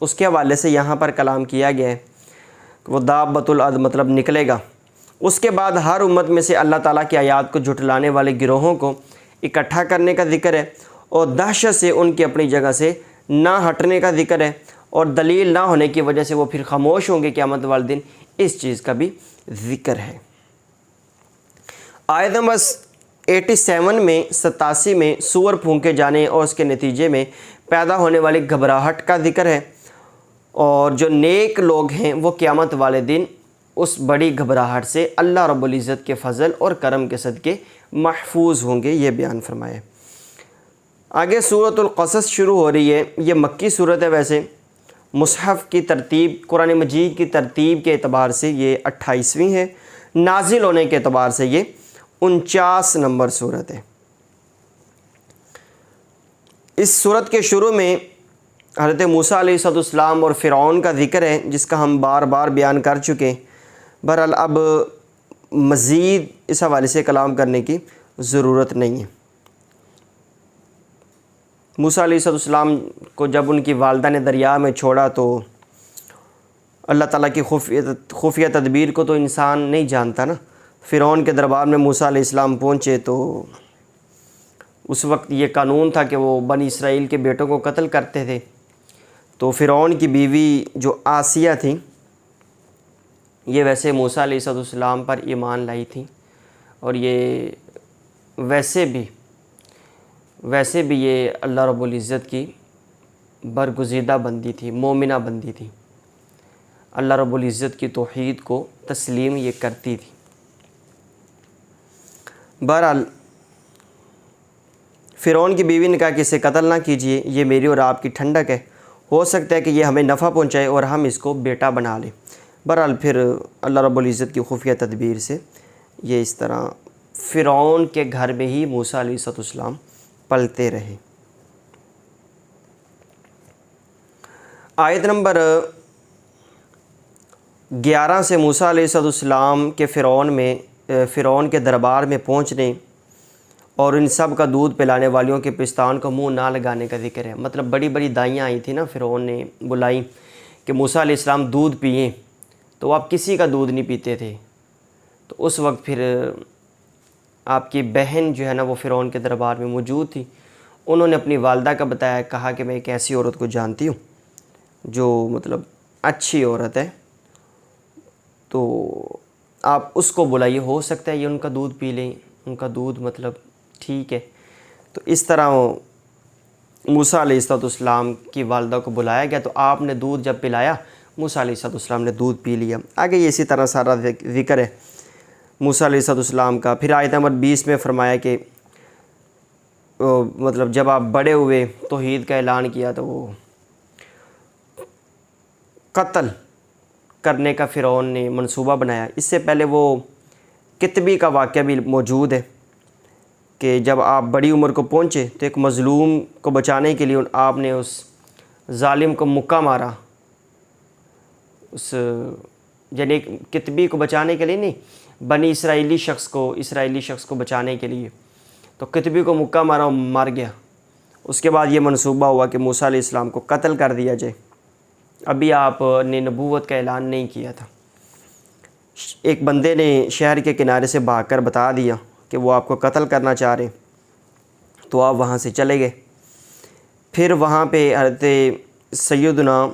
اس کے حوالے سے یہاں پر کلام کیا گیا ہے کہ وہ دابۃ الارض مطلب نکلے گا۔ اس کے بعد ہر امت میں سے اللہ تعالیٰ کی آیات کو جھٹلانے والے گروہوں کو اکٹھا کرنے کا ذکر ہے، اور دہشت سے ان کی اپنی جگہ سے نہ ہٹنے کا ذکر ہے، اور دلیل نہ ہونے کی وجہ سے وہ پھر خاموش ہوں گے قیامت والے دن، اس چیز کا بھی ذکر ہے۔ آیت نمبر 87 میں 87 میں سور پھونکے جانے اور اس کے نتیجے میں پیدا ہونے والی گھبراہٹ کا ذکر ہے، اور جو نیک لوگ ہیں وہ قیامت والے دن اس بڑی گھبراہٹ سے اللہ رب العزت کے فضل اور کرم کے صدقے محفوظ ہوں گے، یہ بیان فرمائے۔ آگے سورۃ القصص شروع ہو رہی ہے، یہ مکی صورت ہے، ویسے مصحف کی ترتیب قرآن مجید کی ترتیب کے اعتبار سے یہ 28ویں ہے، نازل ہونے کے اعتبار سے یہ 49 نمبر صورت ہے۔ اس صورت کے شروع میں حضرت موسیٰ علیہ السلام اور فرعون کا ذکر ہے، جس کا ہم بار بار بیان کر چکے ہیں۔ بہرحال اب مزید اس حوالے سے کلام کرنے کی ضرورت نہیں ہے۔ موسیٰ علیہ السلام کو جب ان کی والدہ نے دریا میں چھوڑا تو اللہ تعالیٰ کی خفیہ تدبیر کو تو انسان نہیں جانتا نا۔ فرعون کے دربار میں موسیٰ علیہ السلام پہنچے تو اس وقت یہ قانون تھا کہ وہ بنی اسرائیل کے بیٹوں کو قتل کرتے تھے، تو فرعون کی بیوی جو آسیہ تھیں یہ ویسے موسیٰ علیہ السلام پر ایمان لائی تھیں، اور یہ ویسے بھی یہ اللہ رب العزت کی برگزیدہ بندی تھی، مومنہ بندی تھی، اللہ رب العزت کی توحید کو تسلیم یہ کرتی تھی۔ بہرحال فرعون کی بیوی نے کہا کہ اسے قتل نہ کیجیے، یہ میری اور آپ کی ٹھنڈک ہے، ہو سکتا ہے کہ یہ ہمیں نفع پہنچائے اور ہم اس کو بیٹا بنا لیں۔ بہرحال پھر اللہ رب العزت کی خفیہ تدبیر سے یہ اس طرح فرعون کے گھر میں ہی موسیٰ علیہ السلام پلتے رہے۔ آیت نمبر 11 سے موسیٰ علیہ السلام کے فرعون کے دربار میں پہنچنے اور ان سب کا دودھ پلانے والیوں کے پستان کو منہ نہ لگانے کا ذکر ہے۔ مطلب بڑی بڑی دائیاں آئی تھیں نا، فرعون نے بلائی کہ موسیٰ علیہ السلام دودھ پئیں، تو آپ کسی کا دودھ نہیں پیتے تھے۔ تو اس وقت پھر آپ کی بہن جو ہے نا وہ فرعون کے دربار میں موجود تھی، انہوں نے اپنی والدہ کا بتایا، کہا کہ میں ایک ایسی عورت کو جانتی ہوں جو مطلب اچھی عورت ہے، تو آپ اس کو بلائیے، ہو سکتا ہے یہ ان کا دودھ پی لیں، ان کا دودھ مطلب ٹھیک ہے۔ تو اس طرح موسیٰ علیہ السلام کی والدہ کو بلایا گیا، تو آپ نے دودھ جب پلایا موسیٰ علیہ السلام نے دودھ پی لیا۔ آگے یہ اسی طرح سارا ذکر ہے موسیٰ علیہ السلام کا۔ پھر آیت نمبر 20 میں فرمایا کہ مطلب جب آپ بڑے ہوئے توحید کا اعلان کیا تو وہ قتل کرنے کا فرعون نے منصوبہ بنایا۔ اس سے پہلے وہ کتبی کا واقعہ بھی موجود ہے کہ جب آپ بڑی عمر کو پہنچے تو ایک مظلوم کو بچانے کے لیے آپ نے اس ظالم کو مکہ مارا، اس یعنی کتبی کو بچانے کے لیے نہیں، بنی اسرائیلی شخص کو بچانے کے لیے، تو کتبی کو مکہ مارا اور مر گیا۔ اس کے بعد یہ منصوبہ ہوا کہ موسیٰ علیہ السلام کو قتل کر دیا جائے۔ ابھی آپ نے نبوت کا اعلان نہیں کیا تھا۔ ایک بندے نے شہر کے کنارے سے بھاگ کر بتا دیا کہ وہ آپ کو قتل کرنا چاہ رہے ہیں، تو آپ وہاں سے چلے گئے۔ پھر وہاں پہ حضرت سیدنا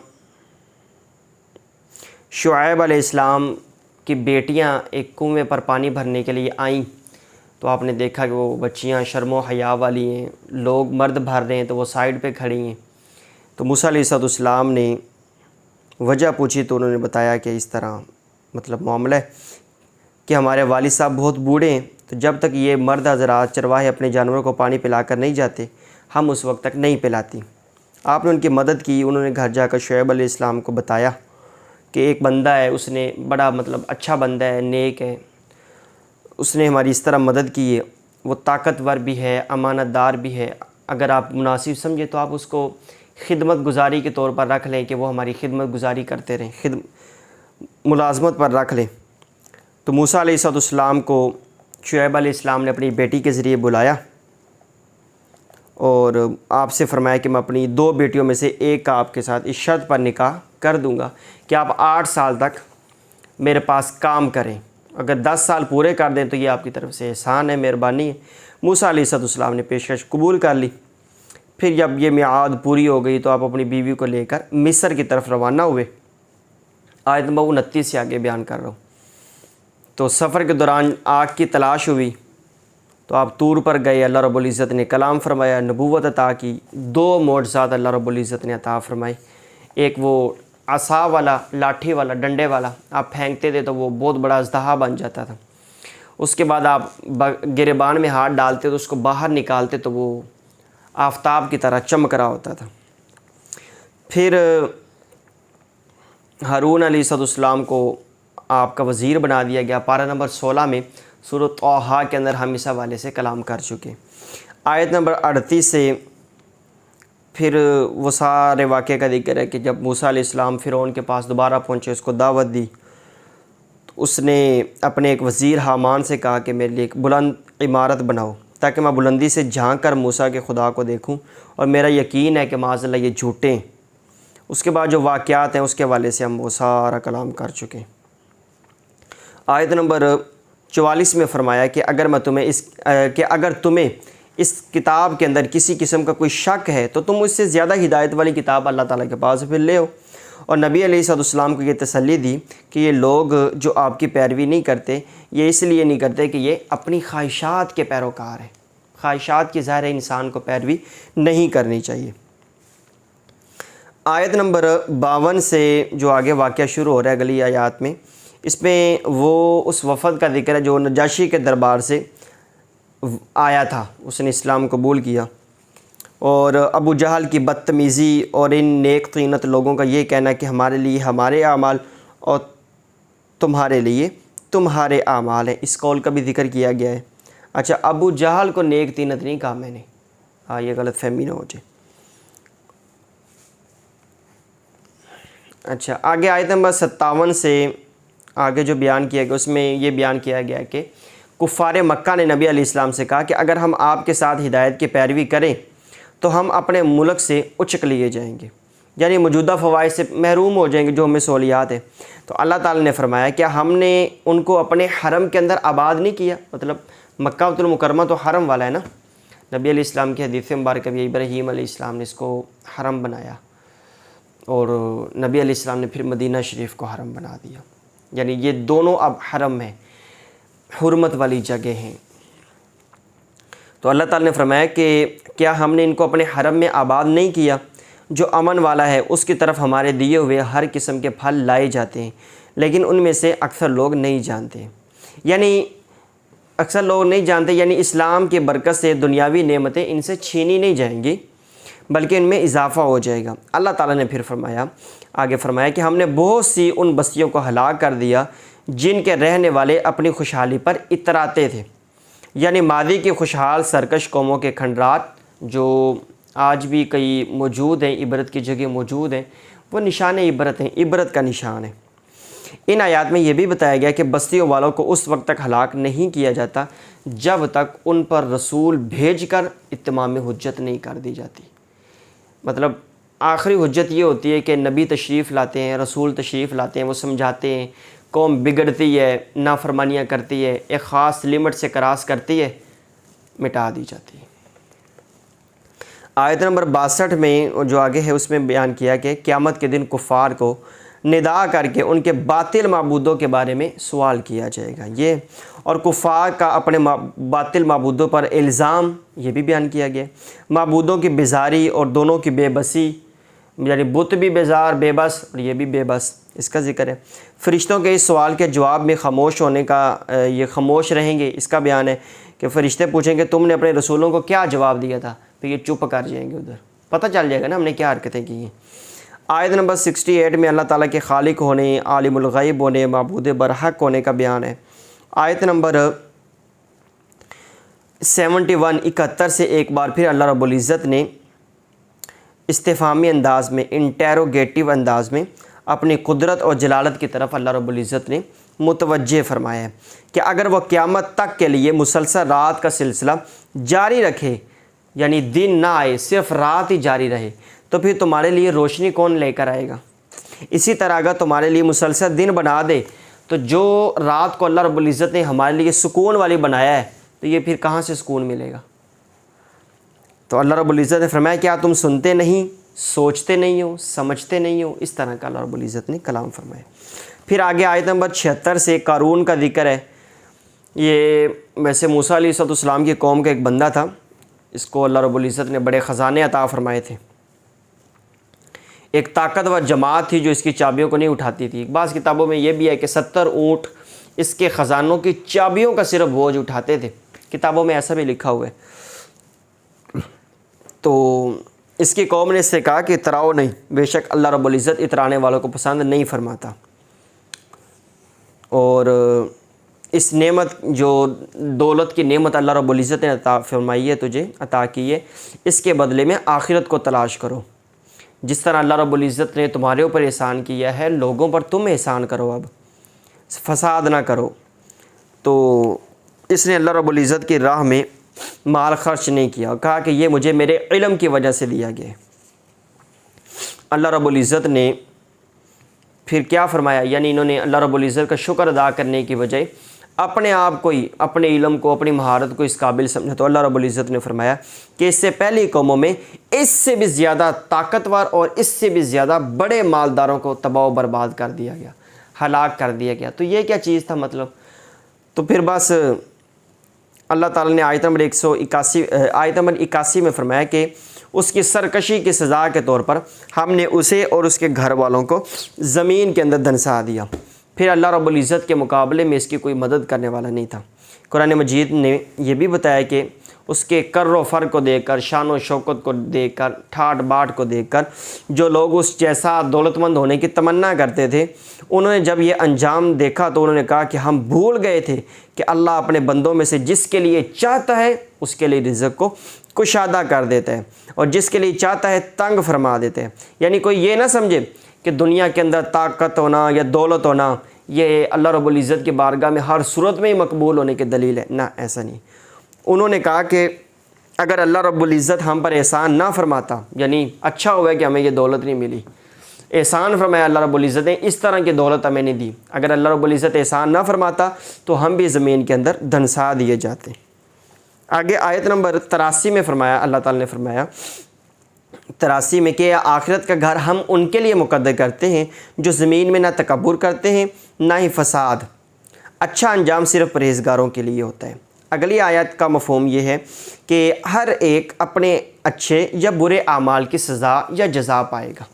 شعیب علیہ السلام کی بیٹیاں ایک کنویں پر پانی بھرنے کے لیے آئیں، تو آپ نے دیکھا کہ وہ بچیاں شرم و حیا والی ہیں، لوگ مرد بھر رہے ہیں تو وہ سائیڈ پہ کھڑی ہیں۔ تو موسیٰ علیہ السلام نے وجہ پوچھی تو انہوں نے بتایا کہ اس طرح مطلب معاملہ ہے کہ ہمارے والد صاحب بہت بوڑھے ہیں، تو جب تک یہ مرد حضرات چرواہے اپنے جانوروں کو پانی پلا کر نہیں جاتے ہم اس وقت تک نہیں پلاتی۔ آپ نے ان کی مدد کی۔ انہوں نے گھر جا کر شعیب علیہ السلام کو بتایا کہ ایک بندہ ہے، اس نے بڑا مطلب اچھا بندہ ہے، نیک ہے، اس نے ہماری اس طرح مدد کی ہے، وہ طاقتور بھی ہے، امانت دار بھی ہے، اگر آپ مناسب سمجھے تو آپ اس کو خدمت گزاری کے طور پر رکھ لیں کہ وہ ہماری خدمت گزاری کرتے رہیں، ملازمت پر رکھ لیں۔ تو موسیٰ علیہ السلام کو شعیب علیہ السلام نے اپنی بیٹی کے ذریعے بلایا اور آپ سے فرمایا کہ میں اپنی 2 بیٹیوں میں سے ایک کا آپ کے ساتھ اس شرط پر نکاح کر دوں گا کہ آپ 8 سال تک میرے پاس کام کریں، اگر 10 سال پورے کر دیں تو یہ آپ کی طرف سے احسان ہے، مہربانی ہے۔ موسیٰ علیہ السلام نے پیشکش قبول کر لی۔ پھر جب یہ میعاد پوری ہو گئی تو آپ اپنی بیوی کو لے کر مصر کی طرف روانہ ہوئے۔ آیت نمبر 29 سے آگے بیان کر رہا ہوں۔ تو سفر کے دوران آگ کی تلاش ہوئی تو آپ طور پر گئے، اللہ رب العزت نے کلام فرمایا، نبوت عطا کی، 2 معجزات اللہ رب العزت نے عطا فرمائی۔ ایک وہ عصا والا، لاٹھی والا، ڈنڈے والا، آپ پھینکتے تھے تو وہ بہت بڑا اژدہا بن جاتا تھا۔ اس کے بعد آپ گریبان میں ہاتھ ڈالتے تو اس کو باہر نکالتے تو وہ آفتاب کی طرح چمک رہا ہوتا تھا۔ پھر ہارون علیہ السلام کو آپ کا وزیر بنا دیا گیا۔ پارہ نمبر 16 میں سورۃ طٰہٰ کے اندر ہم اس حوالے سے کلام کر چکے۔ آیت نمبر 38 سے پھر وہ سارے واقعے کا ذکر ہے کہ جب موسیٰ علیہ السلام فرعون کے پاس دوبارہ پہنچے، اس کو دعوت دی، تو اس نے اپنے ایک وزیر حامان سے کہا کہ میرے لیے ایک بلند عمارت بناؤ تاکہ میں بلندی سے جھانک کر موسیٰ کے خدا کو دیکھوں، اور میرا یقین ہے کہ معاذ اللہ یہ جھوٹے ہیں۔ اس کے بعد جو واقعات ہیں اس کے حوالے سے ہم وہ سارا کلام کر چکے ہیں۔ آیت نمبر 44 میں فرمایا کہ اگر تمہیں اس کتاب کے اندر کسی قسم کا کوئی شک ہے تو تم اس سے زیادہ ہدایت والی کتاب اللہ تعالیٰ کے پاس پھر لے ہو۔ اور نبی علیہ السلام کو یہ تسلی دی کہ یہ لوگ جو آپ کی پیروی نہیں کرتے، یہ اس لیے نہیں کرتے کہ یہ اپنی خواہشات کے پیروکار ہیں۔ خواہشات کی ظاہر انسان کو پیروی نہیں کرنی چاہیے۔ آیت نمبر 52 سے جو آگے واقعہ شروع ہو رہا ہے اگلی آیات میں، اس میں وہ اس وفد کا ذکر ہے جو نجاشی کے دربار سے آیا تھا، اس نے اسلام قبول کیا، اور ابو جہل کی بدتمیزی اور ان نیک طینت لوگوں کا یہ کہنا کہ ہمارے لیے ہمارے اعمال اور تمہارے لیے تمہارے اعمال ہیں، اس قول کا بھی ذکر کیا گیا ہے۔ اچھا، ابو جہل کو نیک طینت نہیں کہا میں نے، یہ غلط فہمی نہ ہو جائے۔ اچھا، آگے آیت نمبر 57 سے آگے جو بیان کیا گیا اس میں یہ بیان کیا گیا کہ کفار مکہ نے نبی علیہ السلام سے کہا کہ اگر ہم آپ کے ساتھ ہدایت کی پیروی کریں تو ہم اپنے ملک سے اچک لیے جائیں گے، یعنی موجودہ فوائد سے محروم ہو جائیں گے جو ہمیں سہولیات ہیں۔ تو اللہ تعالیٰ نے فرمایا کیا ہم نے ان کو اپنے حرم کے اندر آباد نہیں کیا؟ مطلب مکہ المکرمہ تو حرم والا ہے نا۔ نبی علیہ السلام کی حدیث مبارکہ بھی ابراہیم علیہ السلام نے اس کو حرم بنایا، اور نبی علیہ السلام نے پھر مدینہ شریف کو حرم بنا دیا، یعنی یہ دونوں اب حرم ہیں، حرمت والی جگہ ہیں۔ تو اللہ تعالیٰ نے فرمایا کہ کیا ہم نے ان کو اپنے حرم میں آباد نہیں کیا جو امن والا ہے، اس کی طرف ہمارے دیے ہوئے ہر قسم کے پھل لائے جاتے ہیں، لیکن ان میں سے اکثر لوگ نہیں جانتے، یعنی اکثر لوگ نہیں جانتے، یعنی اسلام کی برکت سے دنیاوی نعمتیں ان سے چھینی نہیں جائیں گی بلکہ ان میں اضافہ ہو جائے گا۔ اللہ تعالیٰ نے پھر آگے فرمایا کہ ہم نے بہت سی ان بستیوں کو ہلاک کر دیا جن کے رہنے والے اپنی خوشحالی پر اتراتے تھے، یعنی ماضی کی خوشحال سرکش قوموں کے کھنڈرات جو آج بھی کئی موجود ہیں، عبرت کی جگہ موجود ہیں، وہ نشان عبرت ہیں، عبرت کا نشان ہے۔ ان آیات میں یہ بھی بتایا گیا کہ بستیوں والوں کو اس وقت تک ہلاک نہیں کیا جاتا جب تک ان پر رسول بھیج کر اتمام حجت نہیں کر دی جاتی۔ مطلب آخری حجت یہ ہوتی ہے کہ نبی تشریف لاتے ہیں، رسول تشریف لاتے ہیں، وہ سمجھاتے ہیں، قوم بگڑتی ہے، نافرمانیاں کرتی ہے، ایک خاص لمٹ سے کراس کرتی ہے، مٹا دی جاتی ہے۔ آیت نمبر 62 میں جو آگے ہے اس میں بیان کیا کہ قیامت کے دن کفار کو ندا کر کے ان کے باطل معبودوں کے بارے میں سوال کیا جائے گا، یہ اور کفار کا اپنے باطل معبودوں پر الزام یہ بھی بیان کیا گیا، معبودوں کی بیزاری اور دونوں کی بے بسی، یعنی بت بھی بیزار بے بس اور یہ بھی بے بس، اس کا ذکر ہے۔ فرشتوں کے اس سوال کے جواب میں خاموش ہونے کا، یہ خاموش رہیں گے، اس کا بیان ہے کہ فرشتے پوچھیں کہ تم نے اپنے رسولوں کو کیا جواب دیا تھا، پھر یہ چپ کر جائیں گے، ادھر پتہ چل جائے گا نا ہم نے کیا حرکتیں کی ہیں۔ آیت نمبر 68 میں اللہ تعالیٰ کے خالق ہونے، عالم الغیب ہونے، معبود برحق ہونے کا بیان ہے۔ آیت نمبر 71 سے ایک بار پھر اللہ رب العزت نے استفہامی انداز میں، انٹیروگیٹو انداز میں اپنی قدرت اور جلالت کی طرف اللہ رب العزت نے متوجہ فرمایا ہے کہ اگر وہ قیامت تک کے لیے مسلسل رات کا سلسلہ جاری رکھے یعنی دن نہ آئے، صرف رات ہی جاری رہے، تو پھر تمہارے لیے روشنی کون لے کر آئے گا؟ اسی طرح اگر تمہارے لیے مسلسل دن بنا دے تو جو رات کو اللہ رب العزت نے ہمارے لیے سکون والی بنایا ہے تو یہ پھر کہاں سے سکون ملے گا؟ تو اللہ رب العزت نے فرمایا کیا تم سنتے نہیں، سوچتے نہیں ہو، سمجھتے نہیں ہو؟ اس طرح کا اللہ رب العزت نے کلام فرمایا۔ پھر آگے آیت نمبر 76 سے قارون کا ذکر ہے۔ یہ ویسے موسیٰ علیہ السلام کی قوم کا ایک بندہ تھا، اس کو اللہ رب العزت نے بڑے خزانے عطا فرمائے تھے۔ ایک طاقتور جماعت تھی جو اس کی چابیوں کو نہیں اٹھاتی تھی۔ بعض کتابوں میں یہ بھی ہے کہ 70 اونٹ اس کے خزانوں کی چابیوں کا صرف بوجھ اٹھاتے تھے، کتابوں میں ایسا بھی لکھا ہوا ہے۔ تو اس کی قوم نے اس سے کہا کہ اتراؤ نہیں، بے شک اللہ رب العزت اترانے والوں کو پسند نہیں فرماتا، اور اس نعمت جو دولت کی نعمت اللہ رب العزت نے عطا فرمائی ہے، تجھے عطا کی ہے، اس کے بدلے میں آخرت کو تلاش کرو۔ جس طرح اللہ رب العزت نے تمہارے اوپر احسان کیا ہے، لوگوں پر تم احسان کرو، اب فساد نہ کرو۔ تو اس نے اللہ رب العزت کی راہ میں مال خرچ نہیں کیا، کہا کہ یہ مجھے میرے علم کی وجہ سے دیا گیا ہے۔ اللہ رب العزت نے پھر کیا فرمایا، یعنی انہوں نے اللہ رب العزت کا شکر ادا کرنے کی بجائے اپنے آپ کو ہی، اپنے علم کو، اپنی مہارت کو اس قابل سمجھا، تو اللہ رب العزت نے فرمایا کہ اس سے پہلی قوموں میں اس سے بھی زیادہ طاقتور اور اس سے بھی زیادہ بڑے مالداروں کو تباہ و برباد کر دیا گیا، ہلاک کر دیا گیا۔ تو یہ کیا چیز تھا مطلب؟ تو پھر بس اللہ تعالیٰ نے آیت نمبر 81 میں فرمایا کہ اس کی سرکشی کی سزا کے طور پر ہم نے اسے اور اس کے گھر والوں کو زمین کے اندر دھنسا دیا، پھر اللہ رب العزت کے مقابلے میں اس کی کوئی مدد کرنے والا نہیں تھا۔ قرآن مجید نے یہ بھی بتایا کہ اس کے کر و فر کو دیکھ کر، شان و شوکت کو دیکھ کر، ٹھاٹ باٹ کو دیکھ کر جو لوگ اس جیسا دولت مند ہونے کی تمنا کرتے تھے، انہوں نے جب یہ انجام دیکھا تو انہوں نے کہا کہ ہم بھول گئے تھے کہ اللہ اپنے بندوں میں سے جس کے لیے چاہتا ہے اس کے لیے رزق کو کشادہ کر دیتا ہے، اور جس کے لیے چاہتا ہے تنگ فرما دیتا ہے۔ یعنی کوئی یہ نہ سمجھے کہ دنیا کے اندر طاقت ہونا یا دولت ہونا یہ اللہ رب العزت کی بارگاہ میں ہر صورت میں ہی مقبول ہونے کی دلیل ہے، نہ، ایسا نہیں۔ انہوں نے کہا کہ اگر اللہ رب العزت ہم پر احسان نہ فرماتا، یعنی اچھا ہوا کہ ہمیں یہ دولت نہیں ملی، احسان فرمایا اللہ رب العزت نے، اس طرح کی دولت ہمیں نہیں دی، اگر اللہ رب العزت احسان نہ فرماتا تو ہم بھی زمین کے اندر دھنسا دیے جاتے۔ آگے آیت نمبر 83 میں فرمایا، اللہ تعالیٰ نے فرمایا 83 میں کہ آخرت کا گھر ہم ان کے لیے مقدر کرتے ہیں جو زمین میں نہ تکبر کرتے ہیں نہ ہی فساد، اچھا انجام صرف پرہیزگاروں کے لیے ہوتا ہے۔ اگلی آیت کا مفہوم یہ ہے کہ ہر ایک اپنے اچھے یا برے اعمال کی سزا یا جزا پائے گا۔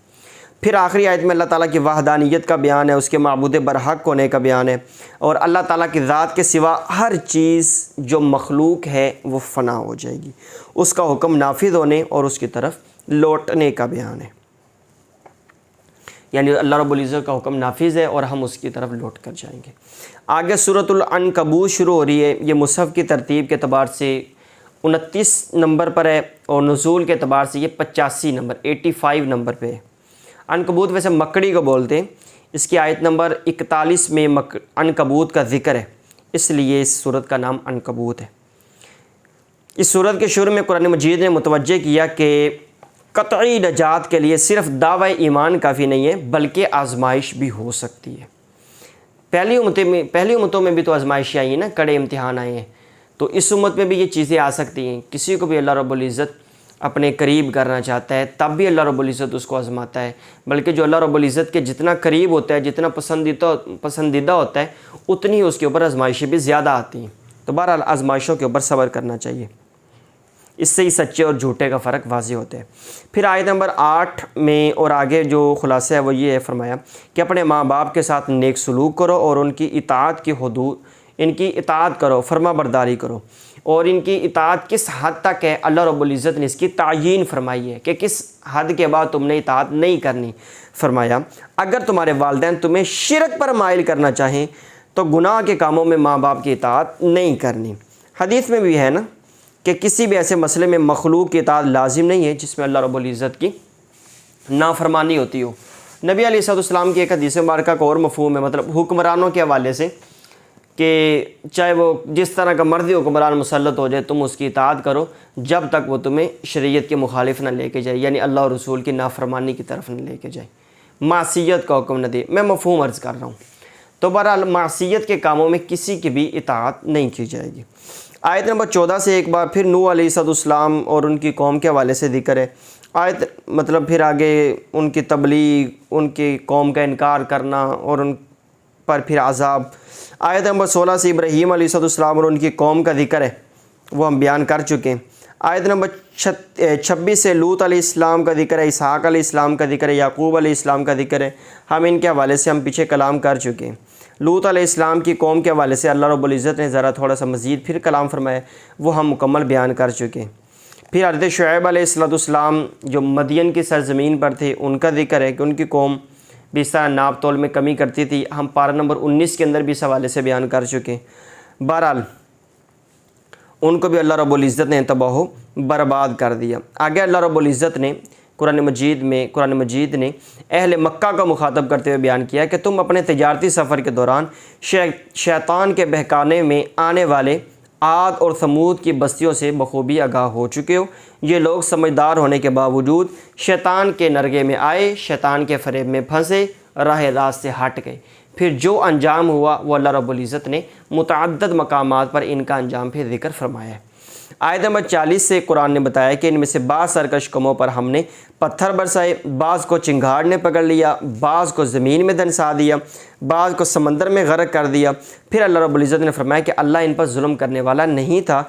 پھر آخری آیت میں اللہ تعالیٰ کی وحدانیت کا بیان ہے، اس کے معبود برحق ہونے کا بیان ہے، اور اللہ تعالیٰ کی ذات کے سوا ہر چیز جو مخلوق ہے وہ فنا ہو جائے گی، اس کا حکم نافذ ہونے اور اس کی طرف لوٹنے کا بیان ہے۔ یعنی اللہ رب العزت کا حکم نافذ ہے اور ہم اس کی طرف لوٹ کر جائیں گے۔ آگے سورۃ العنکبوت شروع ہو رہی ہے، یہ مصحف کی ترتیب کے اعتبار سے 29 نمبر پر ہے اور نزول کے اعتبار سے یہ 85 نمبر پہ ہے۔ عنکبوت ویسے مکڑی کو بولتے ہیں، اس کی آیت نمبر 41 میں عنکبوت کا ذکر ہے، اس لیے اس سورت کا نام عنکبوت ہے۔ اس سورت کے شروع میں قرآن مجید نے متوجہ کیا کہ قطعی نجات کے لیے صرف دعوی ایمان کافی نہیں ہے بلکہ آزمائش بھی ہو سکتی ہے۔ پہلی امتوں میں بھی تو آزمائشیں آئی ہیں نا، کڑے امتحان آئے ہیں، تو اس امت میں بھی یہ چیزیں آ سکتی ہیں۔ کسی کو بھی اللہ رب العزت اپنے قریب کرنا چاہتا ہے تب بھی اللہ رب العزت اس کو آزماتا ہے، بلکہ جو اللہ رب العزت کے جتنا قریب ہوتا ہے، جتنا پسندیدہ ہوتا ہے، اتنی ہی اس کے اوپر آزمائشیں بھی زیادہ آتی ہیں۔ تو بہرحال آزمائشوں کے اوپر صبر کرنا چاہیے، اس سے ہی سچے اور جھوٹے کا فرق واضح ہوتا ہے۔ پھر آیت نمبر 8 میں اور آگے جو خلاصہ ہے وہ یہ ہے، فرمایا کہ اپنے ماں باپ کے ساتھ نیک سلوک کرو اور ان کی اطاعت کی حدود، ان کی اطاعت کرو، فرما برداری کرو، اور ان کی اطاعت کس حد تک ہے اللہ رب العزت نے اس کی تعیین فرمائی ہے کہ کس حد کے بعد تم نے اطاعت نہیں کرنی۔ فرمایا اگر تمہارے والدین تمہیں شرک پر مائل کرنا چاہیں تو گناہ کے کاموں میں ماں باپ کی اطاعت نہیں کرنی۔ حدیث میں بھی ہے نا کہ کسی بھی ایسے مسئلے میں مخلوق کی اطاعت لازم نہیں ہے جس میں اللہ رب العزت کی نافرمانی ہوتی ہو۔ نبی علیہ السلام کی ایک حدیث مبارکہ کا اور مفہوم ہے، مطلب حکمرانوں کے حوالے سے کہ چاہے وہ جس طرح کا مرضی حکمران مسلط ہو جائے تم اس کی اطاعت کرو جب تک وہ تمہیں شریعت کے مخالف نہ لے کے جائے، یعنی اللہ اور رسول کی نافرمانی کی طرف نہ لے کے جائے، معصیت کا حکم نہ دے۔ میں مفہوم عرض کر رہا ہوں۔ تو بہرحال معصیت کے کاموں میں کسی کی بھی اطاعت نہیں کی جائے گی۔ آیت نمبر 14 سے ایک بار پھر نوح علیہ السلام اور ان کی قوم کے حوالے سے ذکر ہے۔ آیت مطلب پھر آگے ان کی تبلیغ، ان کی قوم کا انکار کرنا اور ان پر پھر عذاب۔ آیت نمبر 16 سے ابراہیم علیہ السلام اور ان کی قوم کا ذکر ہے، وہ ہم بیان کر چکے ہیں۔ آیت نمبر 26 سے لوط علیہ السلام کا ذکر ہے، اسحاق علیہ السلام کا ذکر ہے، یعقوب علیہ السلام کا ذکر ہے۔ ہم ان کے حوالے سے ہم پیچھے کلام کر چکے ہیں۔ لوط علیہ السلام کی قوم کے حوالے سے اللہ رب العزت نے ذرا تھوڑا سا مزید پھر کلام فرمایا، وہ ہم مکمل بیان کر چکے ہیں۔ پھر حضرت شعیب علیہ السلام جو مدین کی سرزمین پر تھے، ان کا ذکر ہے کہ ان کی قوم بھی اس طرح ناپ تول میں کمی کرتی تھی، ہم پارہ نمبر 19 کے اندر بھی اس حوالے سے بیان کر چکے ہیں۔ بہرحال ان کو بھی اللہ رب العزت نے تباہ و برباد کر دیا۔ آگے اللہ رب العزت نے قرآن مجید نے اہل مکہ کا مخاطب کرتے ہوئے بیان کیا کہ تم اپنے تجارتی سفر کے دوران شیطان کے بہکانے میں آنے والے عاد اور ثمود کی بستیوں سے بخوبی آگاہ ہو چکے ہو۔ یہ لوگ سمجھدار ہونے کے باوجود شیطان کے نرغے میں آئے، شیطان کے فریب میں پھنسے، راہ راست سے ہٹ گئے۔ پھر جو انجام ہوا وہ اللہ رب العزت نے متعدد مقامات پر ان کا انجام پھر ذکر فرمایا ہے۔ آیت نمبر 40 سے قرآن نے بتایا کہ ان میں سے بعض سرکش قوموں پر ہم نے پتھر برسائے، بعض کو چنگھاڑ نے پکڑ لیا، بعض کو زمین میں دنسا دیا، بعض کو سمندر میں غرق کر دیا۔ پھر اللہ رب العزت نے فرمایا کہ اللہ ان پر ظلم کرنے والا نہیں تھا،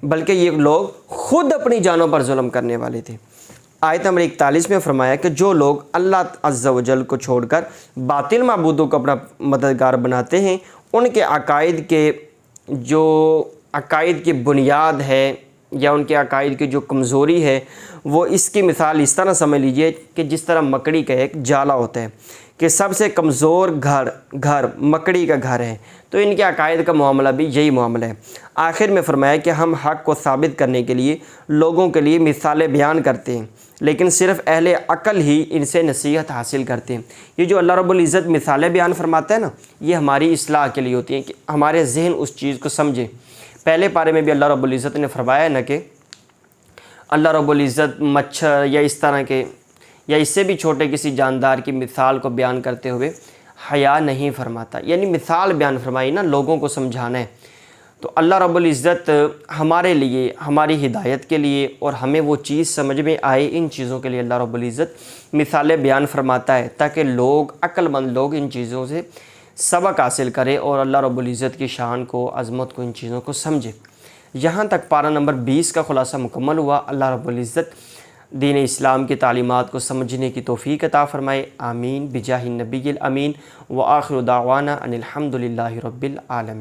بلکہ یہ لوگ خود اپنی جانوں پر ظلم کرنے والے تھے۔ آیت نمبر 41 میں فرمایا کہ جو لوگ اللہ عز و جل کو چھوڑ کر باطل معبودوں کو اپنا مددگار بناتے ہیں، ان کے عقائد کی بنیاد ہے یا ان کے عقائد کی جو کمزوری ہے، وہ اس کی مثال اس طرح سمجھ لیجئے کہ جس طرح مکڑی کا ایک جالا ہوتا ہے کہ سب سے کمزور گھر مکڑی کا گھر ہے، تو ان کے عقائد کا معاملہ بھی یہی معاملہ ہے۔ آخر میں فرمایا کہ ہم حق کو ثابت کرنے کے لیے لوگوں کے لیے مثالیں بیان کرتے ہیں، لیکن صرف اہل عقل ہی ان سے نصیحت حاصل کرتے ہیں۔ یہ جو اللہ رب العزت مثالیں بیان فرماتا ہے نا، یہ ہماری اصلاح کے لیے ہوتی ہیں کہ ہمارے ذہن اس چیز کو سمجھے۔ پہلے پارے میں بھی اللہ رب العزت نے فرمایا نا کہ اللہ رب العزت مچھر یا اس طرح کے یا اس سے بھی چھوٹے کسی جاندار کی مثال کو بیان کرتے ہوئے حیا نہیں فرماتا، یعنی مثال بیان فرمائی نا، لوگوں کو سمجھانا ہے۔ تو اللہ رب العزت ہمارے لیے، ہماری ہدایت کے لیے اور ہمیں وہ چیز سمجھ میں آئے، ان چیزوں کے لیے اللہ رب العزت مثالیں بیان فرماتا ہے تاکہ لوگ، عقل مند لوگ ان چیزوں سے سبق حاصل کرے اور اللہ رب العزت کی شان کو، عظمت کو، ان چیزوں کو سمجھے۔ یہاں تک پارہ نمبر 20 کا خلاصہ مکمل ہوا۔ اللہ رب العزت دین اسلام کی تعلیمات کو سمجھنے کی توفیق عطا فرمائے، آمین بجاہ النبی الامین، وآخر دعوانا ان الحمد للہ رب العالمین۔